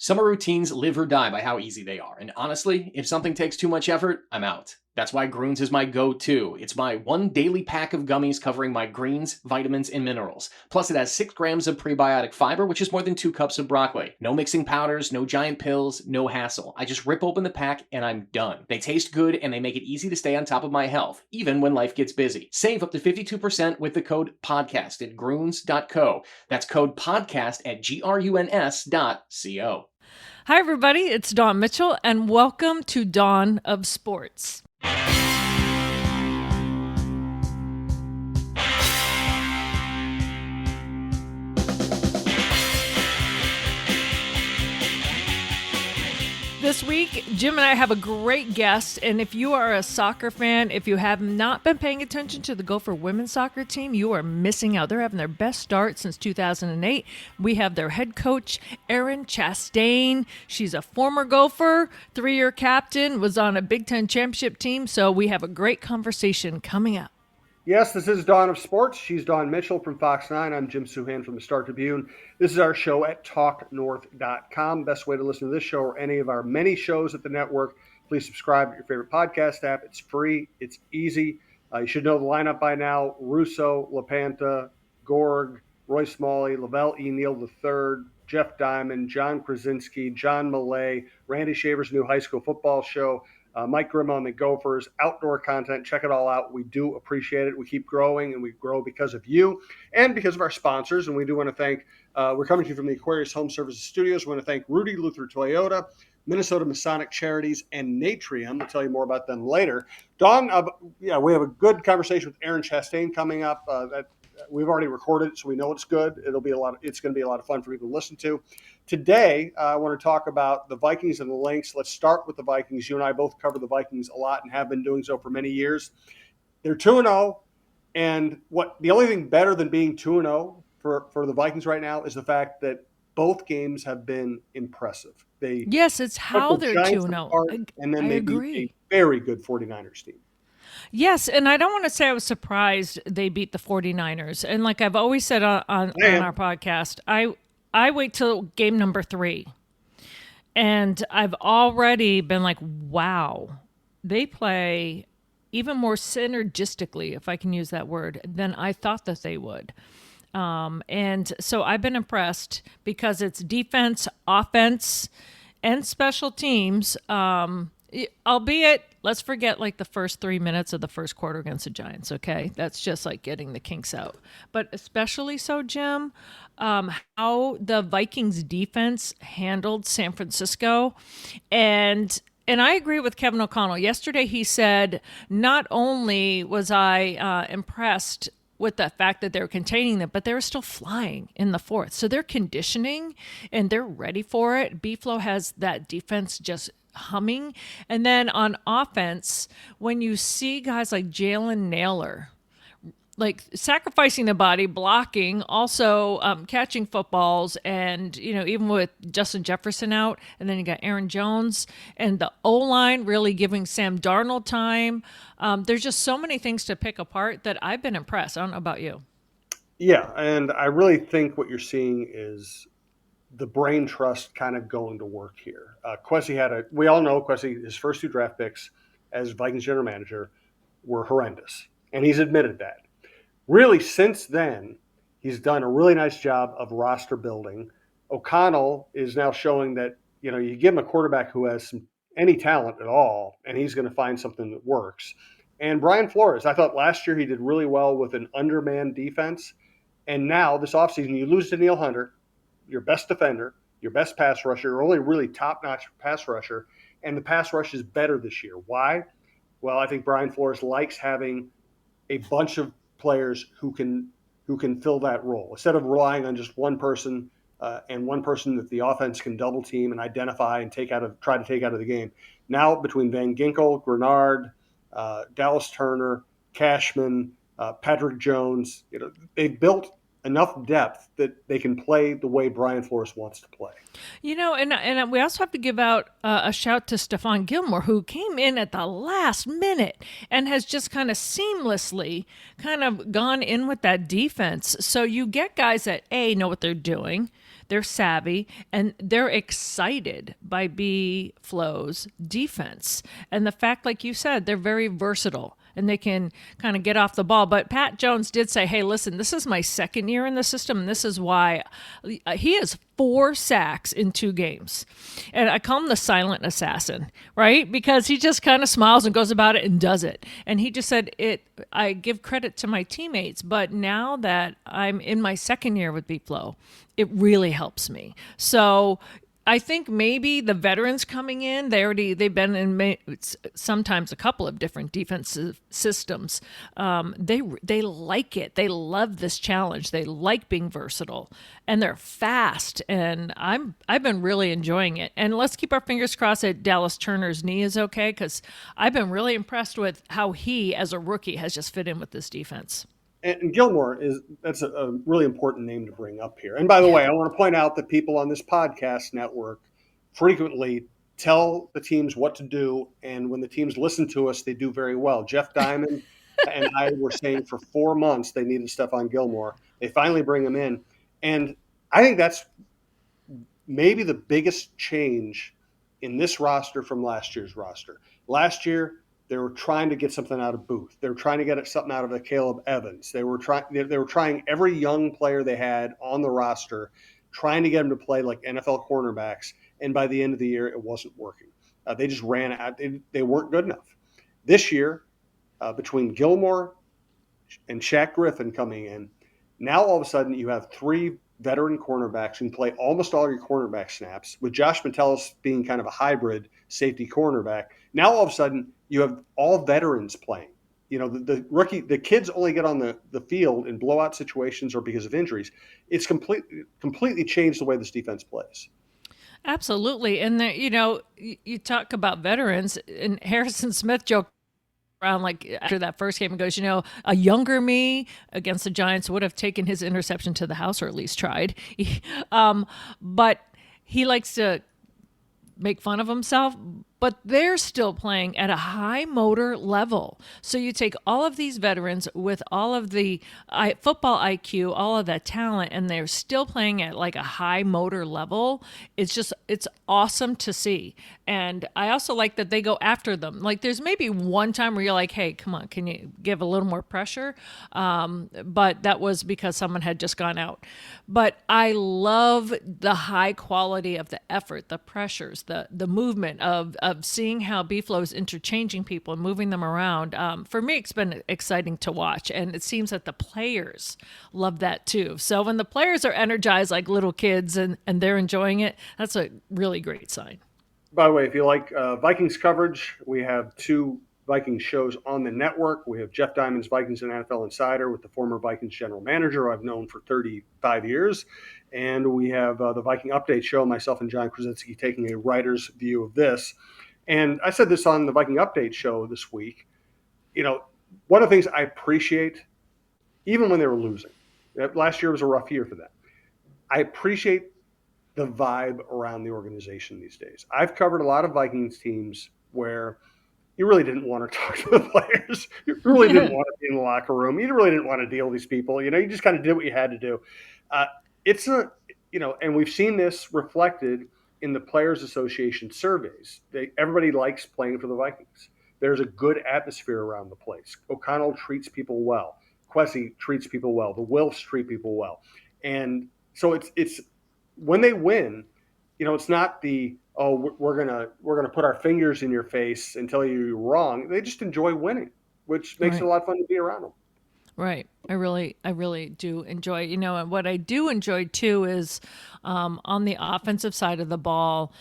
Summer routines live or die by how easy they are, and honestly, if something takes too much effort, I'm out. That's why Groons is my go-to. It's my one daily pack of gummies covering my greens, vitamins, and minerals. Plus, it has 6 grams of prebiotic fiber, which is more than 2 cups of broccoli. No mixing powders, no giant pills, no hassle. I just rip open the pack and I'm done. They taste good and they make it easy to stay on top of my health, even when life gets busy. Save up to 52% with the code PODCAST at Groons.co. That's code PODCAST at GRUNS.co. Hi, everybody. It's Dawn Mitchell, and welcome to Dawn of Sports. This week, Jim and I have a great guest, and if you are a soccer fan, if you have not been paying attention to the Gopher women's soccer team, you are missing out. They're having their best start since 2008. We have their head coach, Erin Chastain. She's a former Gopher, 3-year captain, was on a Big Ten championship team, so we have a great conversation coming up. Yes, this is Dawn of Sports. She's Dawn Mitchell from Fox 9. I'm Jim Souhan from the Star Tribune. This is our show at talknorth.com. Best way to listen to this show or any of our many shows at the network, please subscribe to your favorite podcast app. It's free. It's easy. You should know the lineup by now. Russo, LaPanta, Gorg, Roy Smalley, Lavelle E. Neal III, Jeff Diamond, John Krasinski, John Millay, Randy Shaver's new high school football show, Mike Grimm on the Gophers, outdoor content. Check it all out. We do appreciate it. We keep growing, and we grow because of you and because of our sponsors. And we do want to thank, we're coming to you from the Aquarius Home Services Studios. We want to thank Rudy Luther Toyota, Minnesota Masonic Charities, and Natrium. We'll tell you more about them later. Dawn, we have a good conversation with Erin Chastain coming up. That we've already recorded it, so we know it's good. It's going to be a lot of fun for people to listen to. Today, I want to talk about the Vikings and the Lynx. Let's start with the Vikings. You and I both cover the Vikings a lot and have been doing so for many years. They're 2-0, and the only thing better than being 2-0 for the Vikings right now is the fact that both games have been impressive. Yes, it's how they're 2-0. And then they beat a very good 49ers team. Yes, and I don't want to say I was surprised they beat the 49ers. And like I've always said on our podcast, I wait till game number 3. And I've already been like, wow, they play even more synergistically, if I can use that word, than I thought that they would. And so I've been impressed because it's defense, offense, and special teams. Albeit, let's forget like the first 3 minutes of the first quarter against the Giants, okay? That's just like getting the kinks out. But especially so, Jim, how the Vikings defense handled San Francisco. And I agree with Kevin O'Connell. Yesterday he said, not only was I impressed with the fact that they're containing them, but they're still flying in the fourth. So they're conditioning and they're ready for it. B-Flow has that defense just humming. And then on offense, when you see guys like Jalen Naylor, like sacrificing the body, blocking, also catching footballs, and even with Justin Jefferson out, and then you got Aaron Jones and the O-line really giving Sam Darnold time. There's just so many things to pick apart that I've been impressed. I don't know about you. Yeah, and I really think what you're seeing is the brain trust kind of going to work here. Kwesi we all know Kwesi, his first 2 draft picks as Vikings general manager were horrendous, and he's admitted that. Really, since then, he's done a really nice job of roster building. O'Connell is now showing that, you give him a quarterback who has any talent at all, and he's going to find something that works. And Brian Flores, I thought last year he did really well with an undermanned defense. And now this offseason, you lose to Neil Hunter, your best defender, your best pass rusher, your only really top-notch pass rusher, and the pass rush is better this year. Why? Well, I think Brian Flores likes having a bunch of players who can fill that role instead of relying on just one person and one person that the offense can double team and identify and try to take out of the game. Now between Van Ginkel, Grenard, Dallas Turner, Cashman, Patrick Jones, they've built enough depth that they can play the way Brian Flores wants to play. And we also have to give out a shout to Stephon Gilmore, who came in at the last minute and has just kind of seamlessly kind of gone in with that defense. So you get guys that, A, know what they're doing. they're savvy, and they're excited by B Flow's defense. And the fact, like you said, they're very versatile and they can kind of get off the ball. But Pat Jones did say, hey, listen, this is my second year in the system, and this is why he has 4 sacks in 2 games. And I call him the silent assassin, right? Because he just kind of smiles and goes about it and does it. And he just said, I give credit to my teammates, but now that I'm in my second year with B-Flow, it really helps me. So I think maybe the veterans coming in, they've been in sometimes a couple of different defensive systems. They like it. They love this challenge. They like being versatile, and they're fast. And I've been really enjoying it. And let's keep our fingers crossed that Dallas Turner's knee is okay, because I've been really impressed with how he, as a rookie, has just fit in with this defense. And Gilmore that's a really important name to bring up here. And by the way, I want to point out that people on this podcast network frequently tell the teams what to do. And when the teams listen to us, they do very well. Jeff Diamond and I were saying for 4 months they needed Stephon Gilmore. They finally bring him in. And I think that's maybe the biggest change in this roster from last year's roster. Last year, they were trying to get something out of Booth. They were trying to get something out of Caleb Evans. They were trying every young player they had on the roster, trying to get them to play like NFL cornerbacks. And by the end of the year, it wasn't working. They just ran out. They weren't good enough. This year, between Gilmore and Shaq Griffin coming in, now all of a sudden you have 3 veteran cornerbacks who can play almost all your cornerback snaps, with Josh Metellus being kind of a hybrid safety cornerback. Now all of a sudden you have all veterans playing. You know, the kids only get on the field in blowout situations or because of injuries. It's completely changed the way this defense plays. Absolutely. And you talk about veterans, and Harrison Smith joked around like after that first game and goes, a younger me against the Giants would have taken his interception to the house, or at least tried. But he likes to make fun of himself, but they're still playing at a high motor level. So you take all of these veterans with all of the football IQ, all of that talent, and they're still playing at like a high motor level. It's awesome to see. And I also like that they go after them. Like there's maybe one time where you're like, hey, come on, can you give a little more pressure? But that was because someone had just gone out. But I love the high quality of the effort, the pressures, the movement of seeing how B-Flow is interchanging people and moving them around. For me, it's been exciting to watch, and it seems that the players love that too. So when the players are energized like little kids and they're enjoying it, that's a really great sign. By the way, if you like Vikings coverage, we have 2 Vikings shows on the network. We have Jeff Diamond's Vikings and NFL Insider with the former Vikings general manager who I've known for 35 years. And we have the Viking Update show, myself and John Krasinski taking a writer's view of this. And I said this on the Viking Update show this week. One of the things I appreciate, even when they were losing, last year was a rough year for them, I appreciate the vibe around the organization these days. I've covered a lot of Vikings teams where you really didn't want to talk to the players. You really didn't want to be in the locker room. You really didn't want to deal with these people. You just kind of did what you had to do. And we've seen this reflected in the Players Association surveys. Everybody likes playing for the Vikings. There's a good atmosphere around the place. O'Connell treats people well. Kwesi treats people well. The Wilfs treat people well. And so it's when they win, it's not we're gonna put our fingers in your face and tell you you're wrong. They just enjoy winning, which makes it a lot of fun to be around them. Right. I really do enjoy, and what I do enjoy too is on the offensive side of the ball,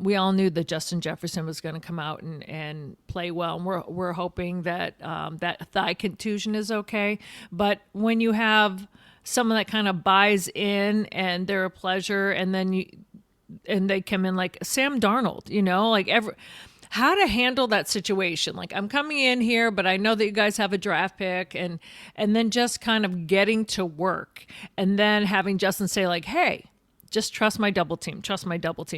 we all knew that Justin Jefferson was going to come out and play well. And we're hoping that that thigh contusion is okay. But when you have someone that kind of buys in and they're a pleasure, and then they come in like Sam Darnold, how to handle that situation. Like, I'm coming in here, but I know that you guys have a draft pick, and then just kind of getting to work, and then having Justin say like, hey, just trust my double team,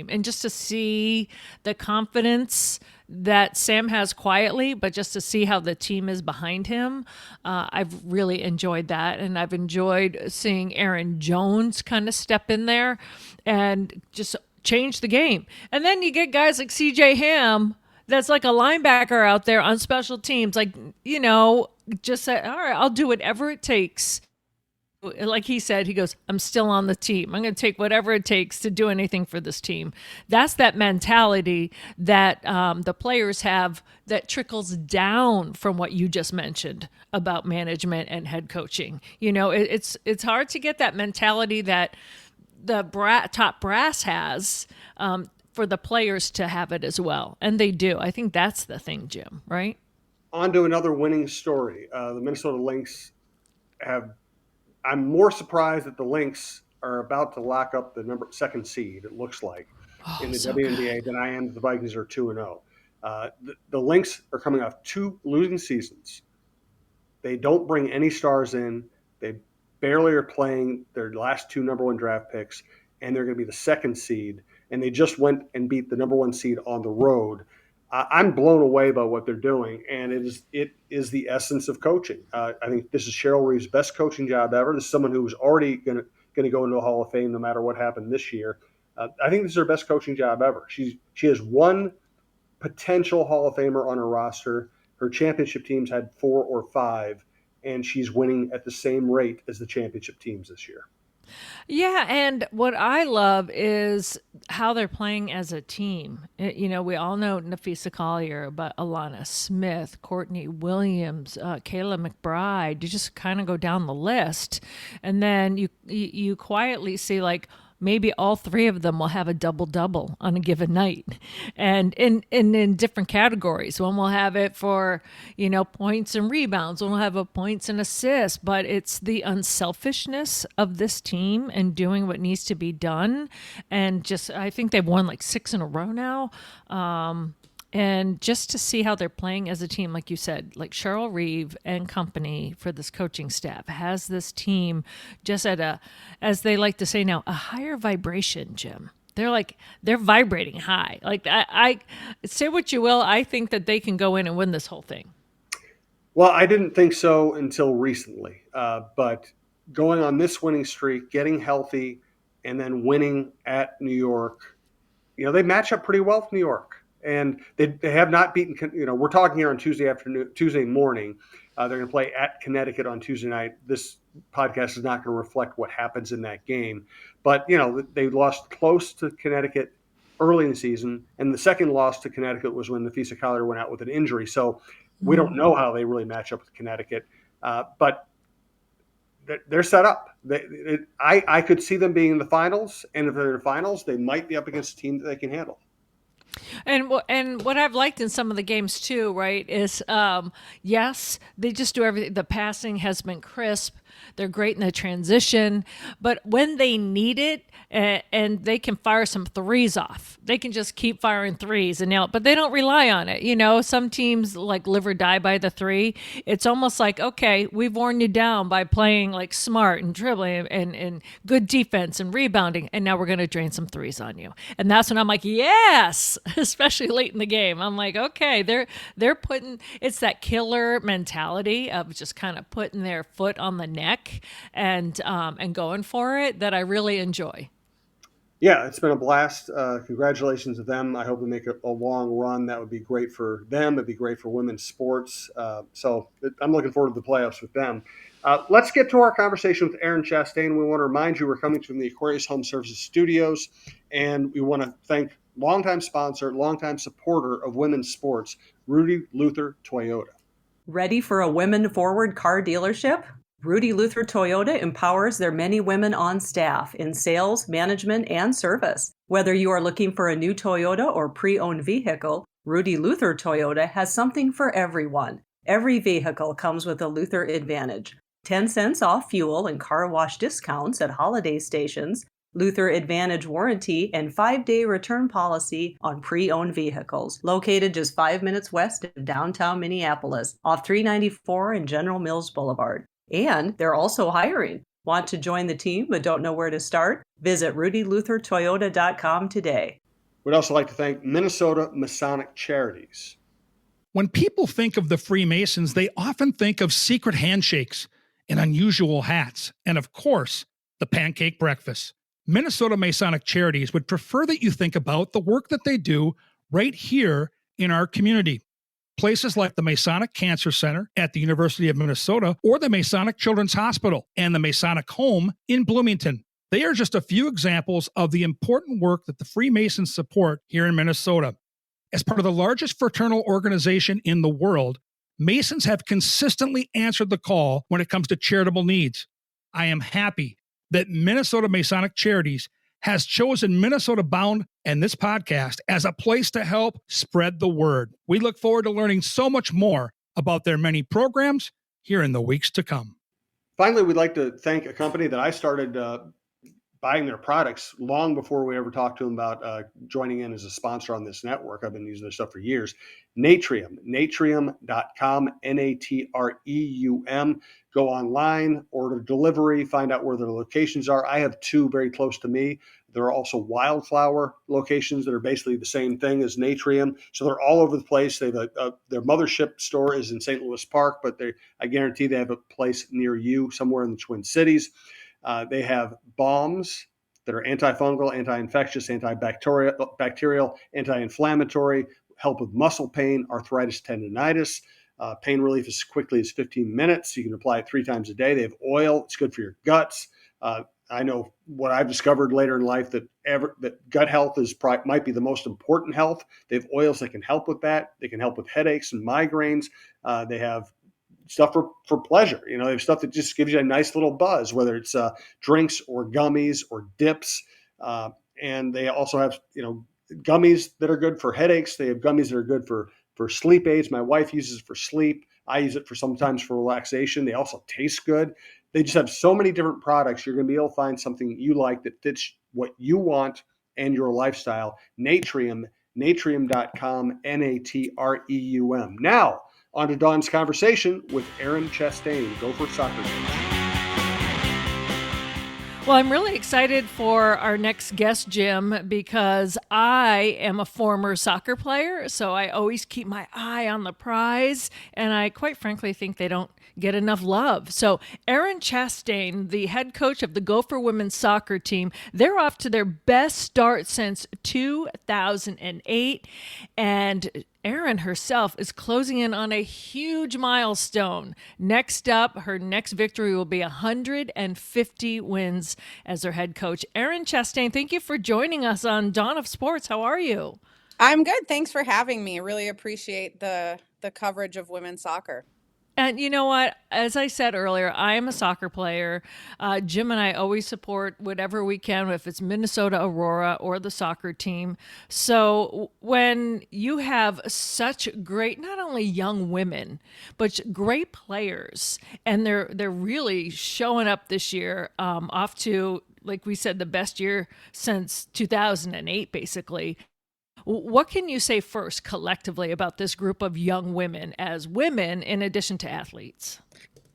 and just to see the confidence that Sam has quietly, but just to see how the team is behind him, I've really enjoyed that. And I've enjoyed seeing Aaron Jones kind of step in there and just change the game. And then you get guys like CJ Ham, that's like a linebacker out there on special teams, like, just say, all right, I'll do whatever it takes. Like he said, he goes, I'm still on the team. I'm going to take whatever it takes to do anything for this team. That's that mentality that the players have that trickles down from what you just mentioned about management and head coaching. It's hard to get that mentality that the top brass has for the players to have it as well. And they do. I think that's the thing, Jim, right? On to another winning story. The Minnesota Lynx I'm more surprised that the Lynx are about to lock up the second seed, it looks like, in the WNBA than I am that the Vikings are 2-0. The Lynx are coming off 2 losing seasons. They don't bring any stars in. They barely are playing their last 2 number 1 draft picks, and they're going to be the second seed. And they just went and beat the number 1 seed on the road. I'm blown away by what they're doing, and it is the essence of coaching. I think this is Cheryl Reeve's best coaching job ever. This is someone who was already going to go into a Hall of Fame no matter what happened this year. I think this is her best coaching job ever. She has 1 potential Hall of Famer on her roster. Her championship teams had 4 or 5, and she's winning at the same rate as the championship teams this year. Yeah, and what I love is how they're playing as a team. We all know Nafisa Collier, but Alana Smith, Courtney Williams, Kayla McBride. You just kind of go down the list, and then you quietly see like maybe all 3 of them will have a double-double on a given night, and in different categories. One will have it for, points and rebounds. One will have a points and assists, but it's the unselfishness of this team and doing what needs to be done. And just, I think they've won like 6 in a row now. And just to see how they're playing as a team, like you said, like Cheryl Reeve and company for this coaching staff has this team just at as they like to say now, a higher vibration, Jim. They're vibrating high. Like I say what you will, I think that they can go in and win this whole thing. Well, I didn't think so until recently, but going on this winning streak, getting healthy, and then winning at New York, they match up pretty well with New York. And they have not beaten, we're talking here on Tuesday morning. They're going to play at Connecticut on Tuesday night. This podcast is not going to reflect what happens in that game. But, they lost close to Connecticut early in the season. And the second loss to Connecticut was when Nafisa Collier went out with an injury. So we don't know how they really match up with Connecticut. But they're set up. I could see them being in the finals. And if they're in the finals, they might be up against a team that they can handle. And what I've liked in some of the games too, right, is yes, they just do everything. The passing has been crisp. They're great in the transition, but when they need it, and they can fire some threes off, they can just keep firing threes and nail it. But they don't rely on it. Some teams like live or die by the 3. It's almost like, okay, we've worn you down by playing like smart and dribbling and good defense and rebounding, and now we're going to drain some threes on you. And that's when I'm like, yes, especially late in the game. I'm like, okay, they're putting, it's that killer mentality of just kind of putting their foot on the neck and going for it that I really enjoy. Yeah, it's been a blast. Congratulations to them. I hope we make a long run. That would be great for them. It'd be great for women's sports. So I'm looking forward to the playoffs with them. Let's get to our conversation with Erin Chastain. We want to remind you we're coming from the Aquarius Home Services Studios, and we want to thank longtime sponsor, longtime supporter of women's sports, Rudy Luther Toyota. Ready for a women-forward car dealership? Rudy Luther Toyota empowers their many women on staff in sales, management, and service. Whether you are looking for a new Toyota or pre-owned vehicle, Rudy Luther Toyota has something for everyone. Every vehicle comes with a Luther Advantage. 10 cents off fuel and car wash discounts at holiday stations, Luther Advantage warranty, and 5-day return policy on pre-owned vehicles. Located just 5 minutes west of downtown Minneapolis, off 394 and General Mills Boulevard. And they're also hiring. Want to join the team but don't know where to start? Visit RudyLutherToyota.com today. We'd also like to thank Minnesota Masonic Charities. When people think of the Freemasons, they often think of secret handshakes and unusual hats, and of course, the pancake breakfast. Minnesota Masonic Charities would prefer that you think about the work that they do right here in our community. Places like the Masonic Cancer Center at the University of Minnesota or the Masonic Children's Hospital and the Masonic Home in Bloomington. They are just a few examples of the important work that the Freemasons support here in Minnesota. As part of the largest fraternal organization in the world, Masons have consistently answered the call when it comes to charitable needs. I am happy that Minnesota Masonic Charities has chosen Minnesota Bound and this podcast as a place to help spread the word. We look forward to learning so much more about their many programs here in the weeks to come. Finally, we'd like to thank a company that I started buying their products long before we ever talked to them about joining in as a sponsor on this network. I've been using their stuff for years. Natrium, natrium.com, Natreum. Go online, order delivery, find out where their locations are. I have two very close to me. There are also Wildflower locations that are basically the same thing as Natrium. So they're all over the place. They have their mothership store is in St. Louis Park, but I guarantee they have a place near you somewhere in the Twin Cities. They have balms that are antifungal, anti-infectious, antibacterial, anti-inflammatory, help with muscle pain, arthritis, tendonitis. Pain relief as quickly as 15 minutes. You can apply it 3 times a day. They have oil. It's good for your guts. I know what I've discovered later in life that gut health might be the most important health. They have oils that can help with that. They can help with headaches and migraines. They have stuff for pleasure. They have stuff that just gives you a nice little buzz, whether it's drinks or gummies or dips. And they also have, gummies that are good for headaches. They have gummies that are good for sleep aids. My wife uses it for sleep. I use it sometimes for relaxation. They also taste good. They just have so many different products. You're going to be able to find something you like that fits what you want and your lifestyle. Natrium, natrium.com, Natreum. Now, on to Dawn's conversation with Erin Chastain, Gopher soccer coach. Well, I'm really excited for our next guest, Jim, because I am a former soccer player, so I always keep my eye on the prize, and I quite frankly think they don't get enough love. So Erin Chastain, the head coach of the Gopher women's soccer team, they're off to their best start since 2008, and Erin herself is closing in on a huge milestone. Next up, her next victory will be 150 wins as their head coach. Erin Chastain, thank you for joining us on Dawn of Sports. How are you? I'm good. Thanks for having me. Really appreciate the coverage of women's soccer. And you know what? As I said earlier, I am a soccer player. Jim and I always support whatever we can, if it's Minnesota Aurora or the soccer team. So when you have such great, not only young women, but great players, and they're really showing up this year, off to, like we said, the best year since 2008, basically. What can you say first collectively about this group of young women as women in addition to athletes?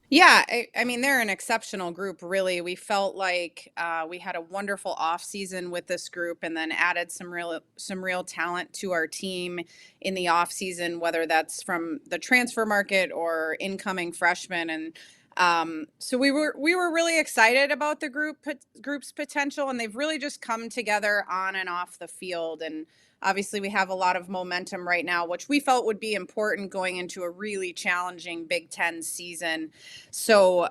Yeah, I mean, they're an exceptional group, really. We felt like we had a wonderful off season with this group and then added some real talent to our team in the off season, whether that's from the transfer market or incoming freshmen. And so we were really excited about the group's potential, and they've really just come together on and off the field. And obviously we have a lot of momentum right now, which we felt would be important going into a really challenging Big Ten season. So,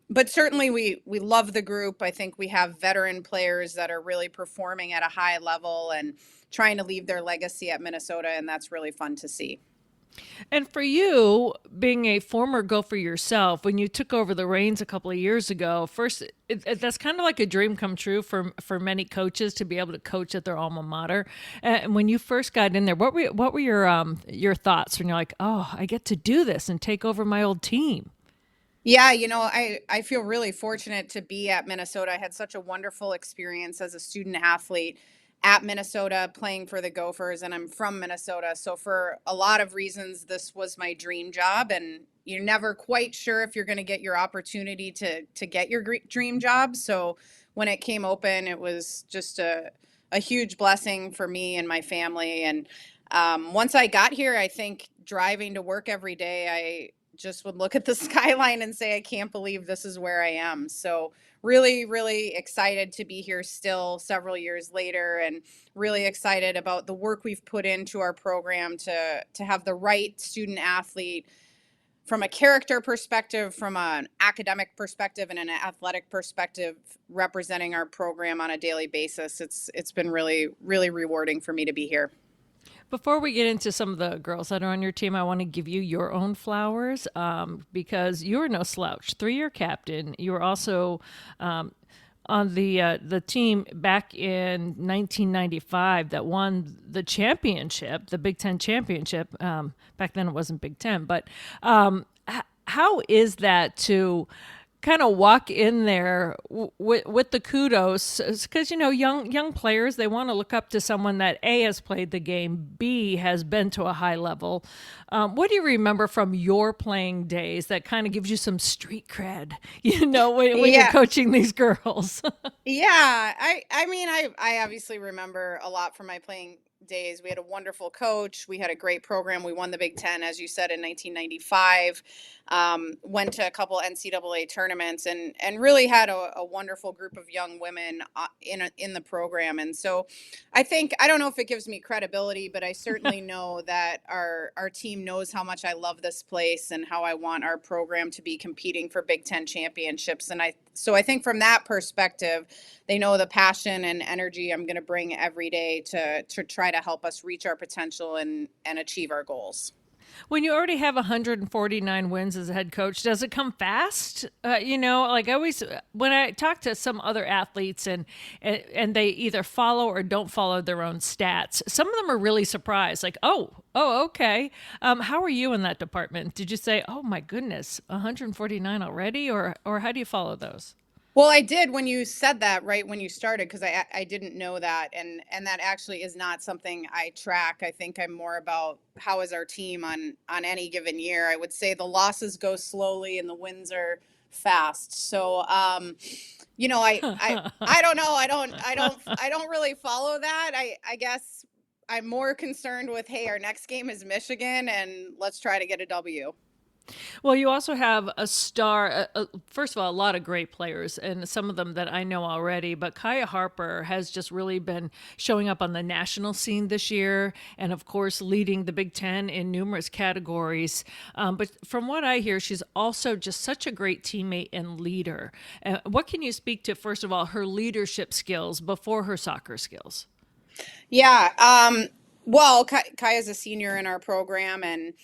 but certainly we love the group. I think we have veteran players that are really performing at a high level and trying to leave their legacy at Minnesota, and that's really fun to see. And for you, being a former Gopher yourself, when you took over the reins a couple of years ago, first, that's kind of like a dream come true for many coaches to be able to coach at their alma mater. And when you first got in there, what were your thoughts when you're like, oh, I get to do this and take over my old team? Yeah, I feel really fortunate to be at Minnesota. I had such a wonderful experience as a student athlete at Minnesota playing for the Gophers, and I'm from Minnesota. So for a lot of reasons, this was my dream job. And you're never quite sure if you're going to get your opportunity to get your dream job. So when it came open, it was just a huge blessing for me and my family. And once I got here, I think driving to work every day, I just would look at the skyline and say, I can't believe this is where I am. So really, really excited to be here still several years later, and really excited about the work we've put into our program to have the right student athlete from a character perspective, from an academic perspective, and an athletic perspective representing our program on a daily basis. It's been really, really rewarding for me to be here. Before we get into some of the girls that are on your team, I want to give you your own flowers because you're no slouch. 3-year captain. You were also on the team back in 1995 that won the championship, the Big Ten championship. Back then it wasn't Big Ten, but how is that to kind of walk in there with the kudos? Because young players, they want to look up to someone that A, has played the game, B, has been to a high level. What do you remember from your playing days that kind of gives you some street cred, when you're coaching these girls? Yeah, I mean, I obviously remember a lot from my playing days. We had a wonderful coach. We had a great program. We won the Big Ten, as you said, in 1995. Went to a couple NCAA tournaments and really had a wonderful group of young women in the program. And so I don't know if it gives me credibility, but I certainly know that our team knows how much I love this place and how I want our program to be competing for Big Ten championships. And so I think from that perspective, they know the passion and energy I'm going to bring every day to try to help us reach our potential and achieve our goals. When you already have 149 wins as a head coach, does it come fast? Like I always, when I talk to some other athletes and they either follow or don't follow their own stats, some of them are really surprised. Like, oh, okay. How are you in that department? Did you say, oh my goodness, 149 already, or how do you follow those? Well, I did when you said that right when you started, because I didn't know that, and that actually is not something I track. I think I'm more about how is our team on any given year. I would say the losses go slowly and the wins are fast. So, I don't know. I don't really follow that. I guess I'm more concerned with, hey, our next game is Michigan, and let's try to get a W. Well, you also have a star, first of all, a lot of great players, and some of them that I know already, but Kaya Harper has just really been showing up on the national scene this year, and of course, leading the Big Ten in numerous categories. But from what I hear, she's also just such a great teammate and leader. What can you speak to, first of all, her leadership skills before her soccer skills? Yeah. Well, Kaya's a senior in our program, and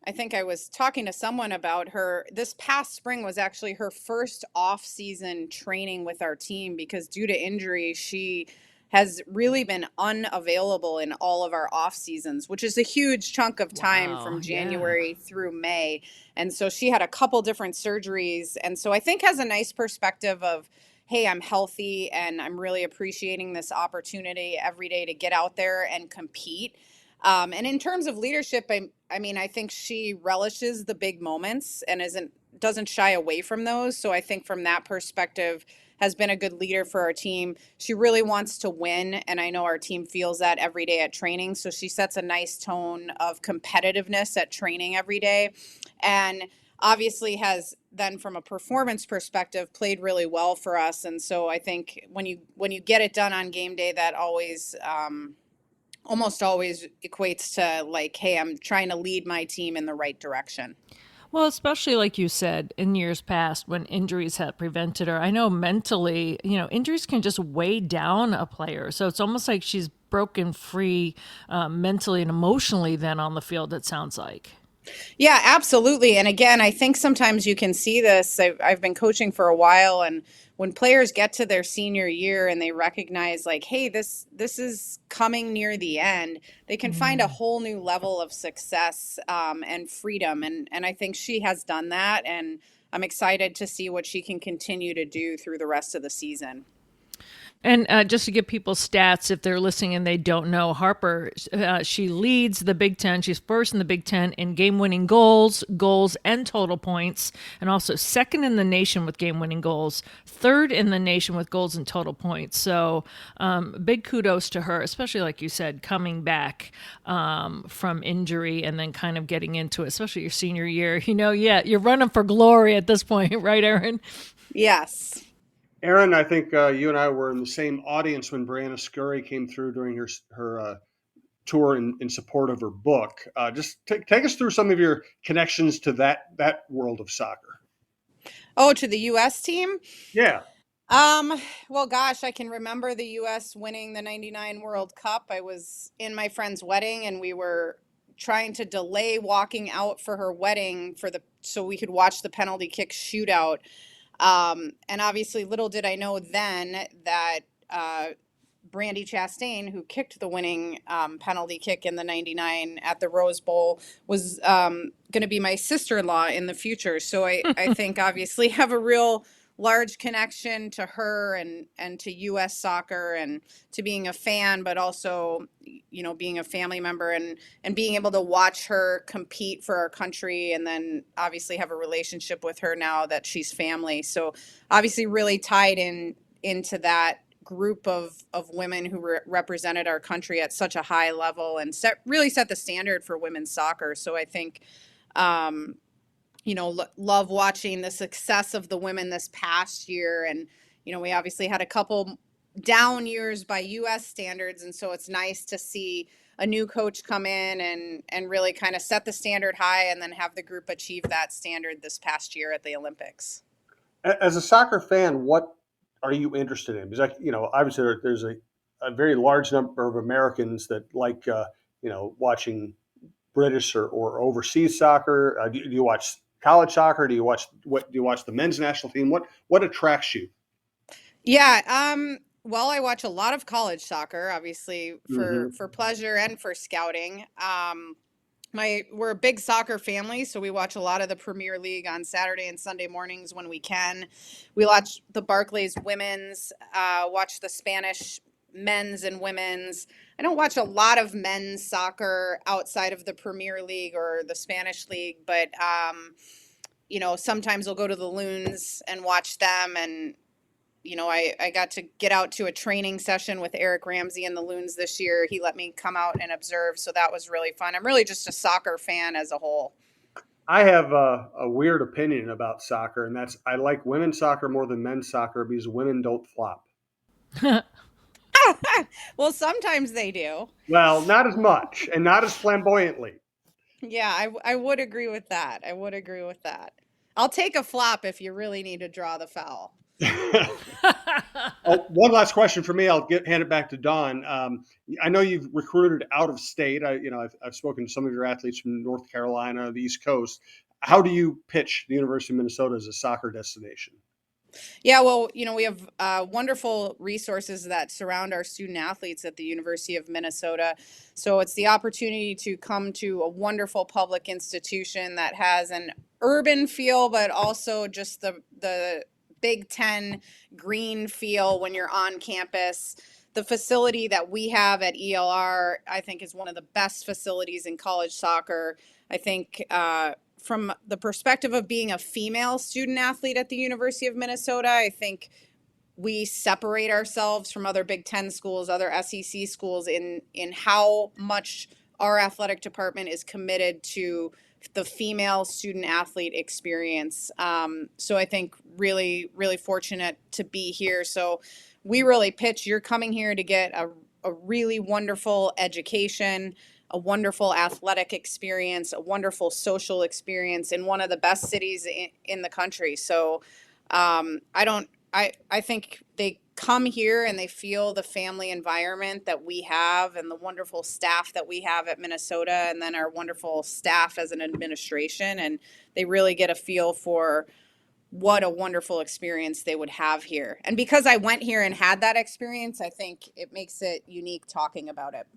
I think I was talking to someone about her. This past spring was actually her first off-season training with our team because due to injury, she has really been unavailable in all of our off seasons, which is a huge chunk of time from January through May. And so she had a couple different surgeries. And so I think has a nice perspective of, hey, I'm healthy and I'm really appreciating this opportunity every day to get out there and compete. And in terms of leadership, I mean, I think she relishes the big moments and doesn't shy away from those. So I think from that perspective has been a good leader for our team. She really wants to win, and I know our team feels that every day at training. So she sets a nice tone of competitiveness at training every day, and obviously has then from a performance perspective played really well for us. And so I think when you get it done on game day, that always almost always equates to like, hey, I'm trying to lead my team in the right direction. Well, especially like you said, in years past when injuries have prevented her. I know mentally, injuries can just weigh down a player. So it's almost like she's broken free mentally and emotionally then on the field, it sounds like. Yeah, absolutely. And again, I think sometimes you can see this. I've been coaching for a while, and when players get to their senior year and they recognize like, hey, this is coming near the end, they can find a whole new level of success and freedom. And I think she has done that. And I'm excited to see what she can continue to do through the rest of the season. And just to give people stats, if they're listening and they don't know, Harper, she leads the Big Ten. She's first in the Big Ten in game-winning goals, and total points, and also second in the nation with game-winning goals, third in the nation with goals and total points. So big kudos to her, especially like you said, coming back from injury and then kind of getting into it, especially your senior year. You're running for glory at this point, right, Erin? Yes. Erin, I think you and I were in the same audience when Brianna Scurry came through during her tour in support of her book. Just take us through some of your connections to that world of soccer. Oh, to the U.S. team? Yeah. Well, gosh, I can remember the U.S. winning the 99 World Cup. I was in my friend's wedding and we were trying to delay walking out for her wedding so we could watch the penalty kick shootout. And obviously, little did I know then that Erin Chastain, who kicked the winning penalty kick in the 99 at the Rose Bowl, was going to be my sister-in-law in the future. So I think obviously have a real large connection to her and to U.S. soccer and to being a fan, but also, being a family member and being able to watch her compete for our country, and then obviously have a relationship with her now that she's family. So obviously really tied into that group of women who represented our country at such a high level and really set the standard for women's soccer. So I think, love watching the success of the women this past year. And, we obviously had a couple down years by U.S. standards. And so it's nice to see a new coach come in and really kind of set the standard high and then have the group achieve that standard this past year at the Olympics. As a soccer fan, what are you interested in? Because, obviously there's a very large number of Americans that like, watching British or overseas soccer. Do you watch college soccer? Do you watch the men's national team? What attracts you? Yeah. Well, I watch a lot of college soccer, obviously for pleasure and for scouting. We're a big soccer family, so we watch a lot of the Premier League on Saturday and Sunday mornings when we can. We watch the Barclays women's, watch the Spanish men's and women's. I don't watch a lot of men's soccer outside of the Premier League or the Spanish league, but sometimes we'll go to the Loons and watch them. And I got to get out to a training session with Eric Ramsey and the Loons this year. He let me come out and observe, so that was really fun. I'm really just a soccer fan as a whole. I have a weird opinion about soccer, and that's I like women's soccer more than men's soccer because women don't flop. Well, sometimes they do. Well, not as much and not as flamboyantly. Yeah, I would agree with that. I'll take a flop if you really need to draw the foul. One last question for me. I'll hand it back to Dawn. I know you've recruited out of state. I've spoken to some of your athletes from North Carolina, the East Coast. How do you pitch the University of Minnesota as a soccer destination? Yeah, well, we have wonderful resources that surround our student athletes at the University of Minnesota. So it's the opportunity to come to a wonderful public institution that has an urban feel, but also just the Big Ten green feel when you're on campus. The facility that we have at ELR, I think, is one of the best facilities in college soccer. I think from the perspective of being a female student athlete at the University of Minnesota, I think we separate ourselves from other Big Ten schools, other SEC schools in how much our athletic department is committed to the female student athlete experience. So I think really, really fortunate to be here. So we really pitch, you're coming here to get a really wonderful education, a wonderful athletic experience, a wonderful social experience in one of the best cities in the country. So I think they come here and they feel the family environment that we have and the wonderful staff that we have at Minnesota, and then our wonderful staff as an administration. And they really get a feel for what a wonderful experience they would have here. And because I went here and had that experience, I think it makes it unique talking about it.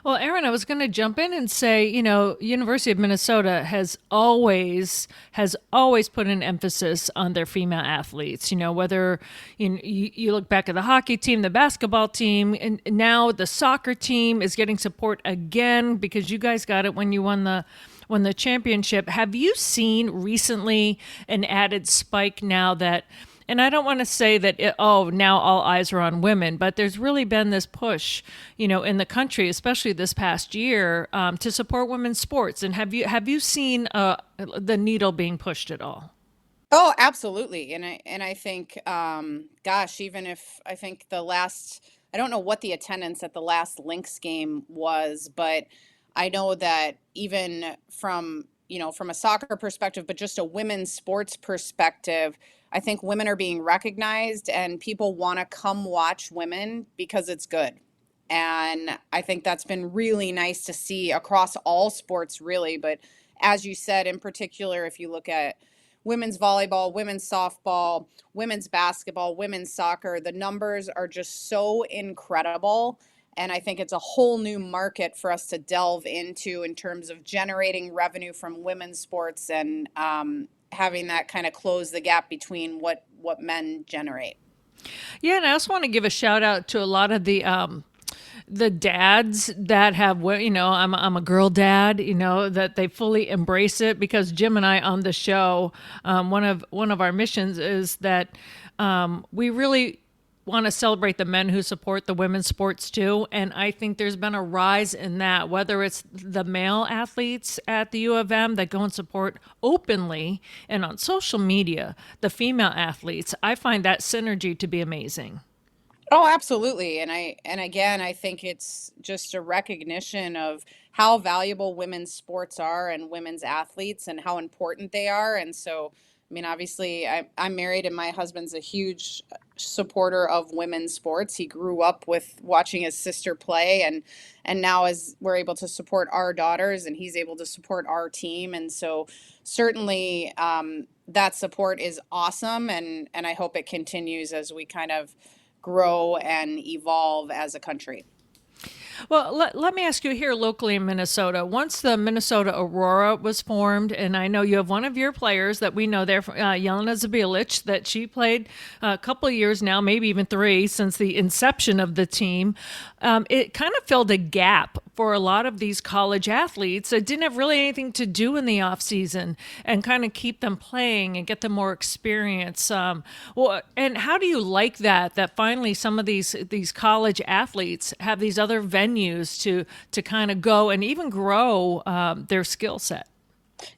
Well, Erin, I was going to jump in and say, University of Minnesota has always put an emphasis on their female athletes. Whether you look back at the hockey team, the basketball team, and now the soccer team is getting support again because you guys got it when you won the championship. Have you seen recently an added spike now that? And I don't want to say that, now all eyes are on women, but there's really been this push, in the country, especially this past year, to support women's sports. And have you seen the needle being pushed at all? Oh, absolutely. And I think, even if I think I don't know what the attendance at the last Lynx game was, but I know that even from a soccer perspective, but just a women's sports perspective, I think women are being recognized and people want to come watch women because it's good. And I think that's been really nice to see across all sports, really. But as you said, in particular, if you look at women's volleyball, women's softball, women's basketball, women's soccer, the numbers are just so incredible. And I think it's a whole new market for us to delve into in terms of generating revenue from women's sports and having that kind of close the gap between what men generate. Yeah, and I also want to give a shout out to a lot of the dads that have, I'm a girl dad, that they fully embrace it, because Jim and I on the show, one of our missions is that we really want to celebrate the men who support the women's sports too. And I think there's been a rise in that, whether it's the male athletes at the U of M that go and support openly and on social media, the female athletes. I find that synergy to be amazing. Oh, absolutely. And I think it's just a recognition of how valuable women's sports are and women's athletes and how important they are. And so, I mean, obviously, I'm married and my husband's a huge supporter of women's sports. He grew up with watching his sister play, and now as we're able to support our daughters and he's able to support our team. And so certainly that support is awesome. And I hope it continues as we kind of grow and evolve as a country. Well, let me ask you here locally in Minnesota. Once the Minnesota Aurora was formed, and I know you have one of your players that we know there, Jelena Zabilich, that she played a couple of years now, maybe even 3 since the inception of the team. It kind of filled a gap for a lot of these college athletes that didn't have really anything to do in the off season, and kind of keep them playing and get them more experience. And how do you like that finally some of these college athletes have these other venues to kind of go and even grow their skill set?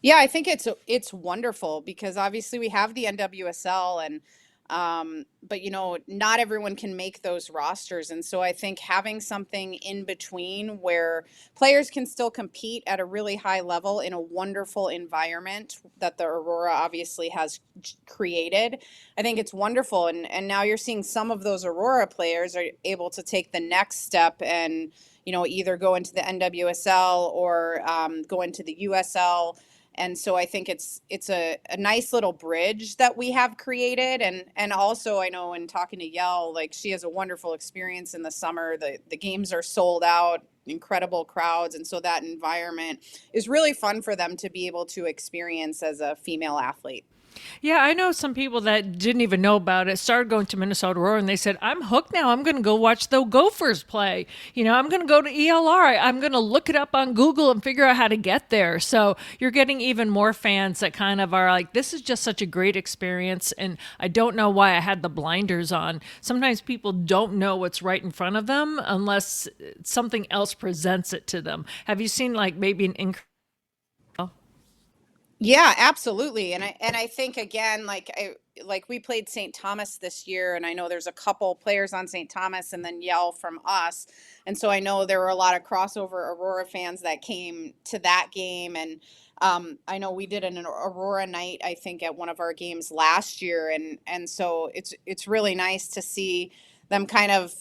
Yeah, I think it's wonderful because obviously we have the NWSL and but not everyone can make those rosters. And so I think having something in between where players can still compete at a really high level in a wonderful environment that the Aurora obviously has created, I think it's wonderful. And now you're seeing some of those Aurora players are able to take the next step and either go into the NWSL or go into the USL. And so I think it's a nice little bridge that we have created. And also I know in talking to Yell, like she has a wonderful experience in the summer. The games are sold out, incredible crowds. And so that environment is really fun for them to be able to experience as a female athlete. Yeah, I know some people that didn't even know about it, started going to Minnesota Aurora, and they said, I'm hooked now. I'm going to go watch the Gophers play. I'm going to go to ELR. I'm going to look it up on Google and figure out how to get there. So you're getting even more fans that kind of are like, this is just such a great experience, and I don't know why I had the blinders on. Sometimes people don't know what's right in front of them unless something else presents it to them. Have you seen maybe an increase? Yeah, absolutely. And I think again, we played St. Thomas this year, and I know there's a couple players on St. Thomas and then Yell from us. And so I know there were a lot of crossover Aurora fans that came to that game. And I know we did an Aurora night, I think, at one of our games last year. And so it's really nice to see them kind of,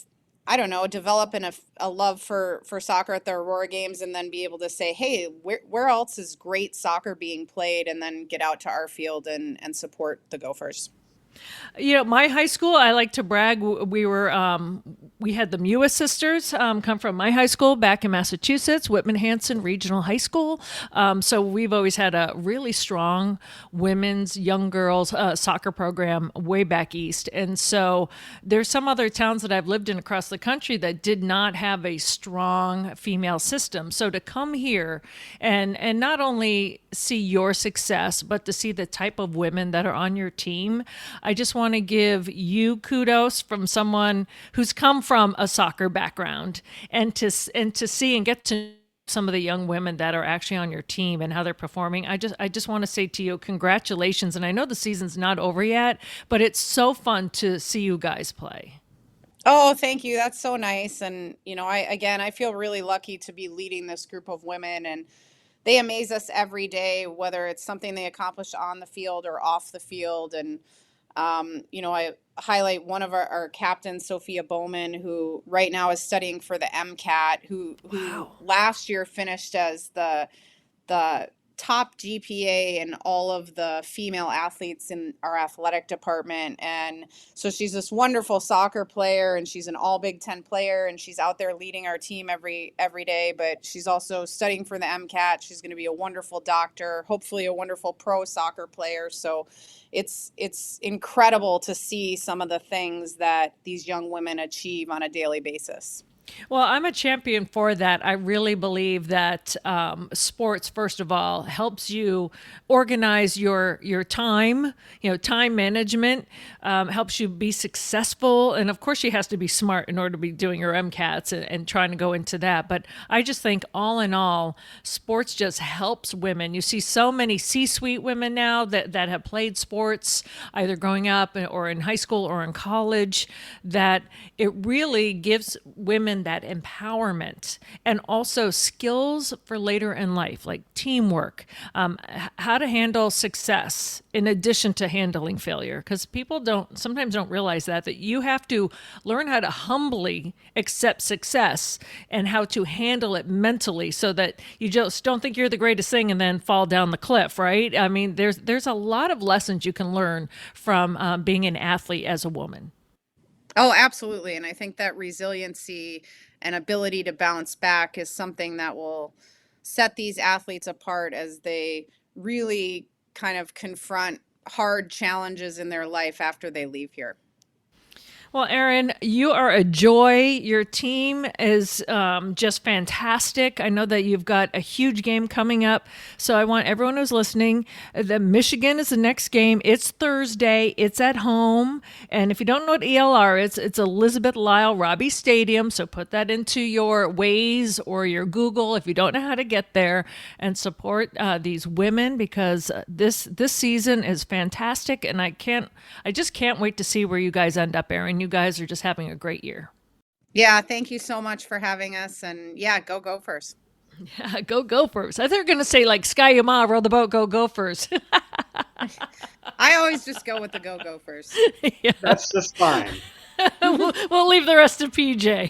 I don't know, develop a love for soccer at the Aurora games, and then be able to say, hey, where else is great soccer being played, and then get out to our field and support the Gophers. My high school, I like to brag. We had the Mewis sisters come from my high school back in Massachusetts, Whitman-Hanson Regional High School. So we've always had a really strong women's young girls soccer program way back east. And so there's some other towns that I've lived in across the country that did not have a strong female system. So to come here and not only see your success, but to see the type of women that are on your team, I just want to give you kudos from someone who's come from a soccer background, and to see and get to some of the young women that are actually on your team and how they're performing. I just want to say to you, congratulations. And I know the season's not over yet, but it's so fun to see you guys play. Oh, thank you. That's so nice. And, I feel really lucky to be leading this group of women, and they amaze us every day, whether it's something they accomplish on the field or off the field. And, I highlight one of our captains, Sophia Bowman, who right now is studying for the MCAT, who last year finished as the top GPA in all of the female athletes in our athletic department. And so she's this wonderful soccer player, and she's an all Big Ten player, and she's out there leading our team every day, but she's also studying for the MCAT. She's going to be a wonderful doctor, hopefully a wonderful pro soccer player. So it's incredible to see some of the things that these young women achieve on a daily basis. Well, I'm a champion for that. I really believe that sports, first of all, helps you organize your time, time management, helps you be successful. And of course, she has to be smart in order to be doing her MCATs and trying to go into that. But I just think all in all, sports just helps women. You see so many C-suite women now that have played sports, either growing up or in high school or in college, that it really gives women that empowerment and also skills for later in life, like teamwork, how to handle success in addition to handling failure. Because people sometimes don't realize that you have to learn how to humbly accept success and how to handle it mentally, so that you just don't think you're the greatest thing and then fall down the cliff, right? I mean, there's a lot of lessons you can learn from being an athlete as a woman. Oh, absolutely. And I think that resiliency and ability to bounce back is something that will set these athletes apart as they really kind of confront hard challenges in their life after they leave here. Well, Erin, you are a joy. Your team is just fantastic. I know that you've got a huge game coming up. So I want everyone who's listening, that Michigan is the next game. It's Thursday. It's at home. And if you don't know what ELR is, it's Elizabeth Lyle Robbie Stadium. So put that into your Waze or your Google if you don't know how to get there, and support these women, because this season is fantastic. And I just can't wait to see where you guys end up, Erin. You guys are just having a great year. Yeah, thank you so much for having us. And yeah, go Gophers. Yeah, go Gophers. I thought you were going to say like Sky Yama, row the boat, go Gophers. I always just go with the go Gophers. Yeah. That's just fine. We'll leave the rest to PJ.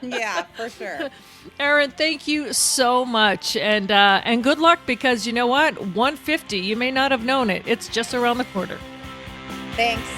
Yeah, for sure. Erin, thank you so much. And good luck, because you know what? 150, you may not have known it. It's just around the corner. Thanks.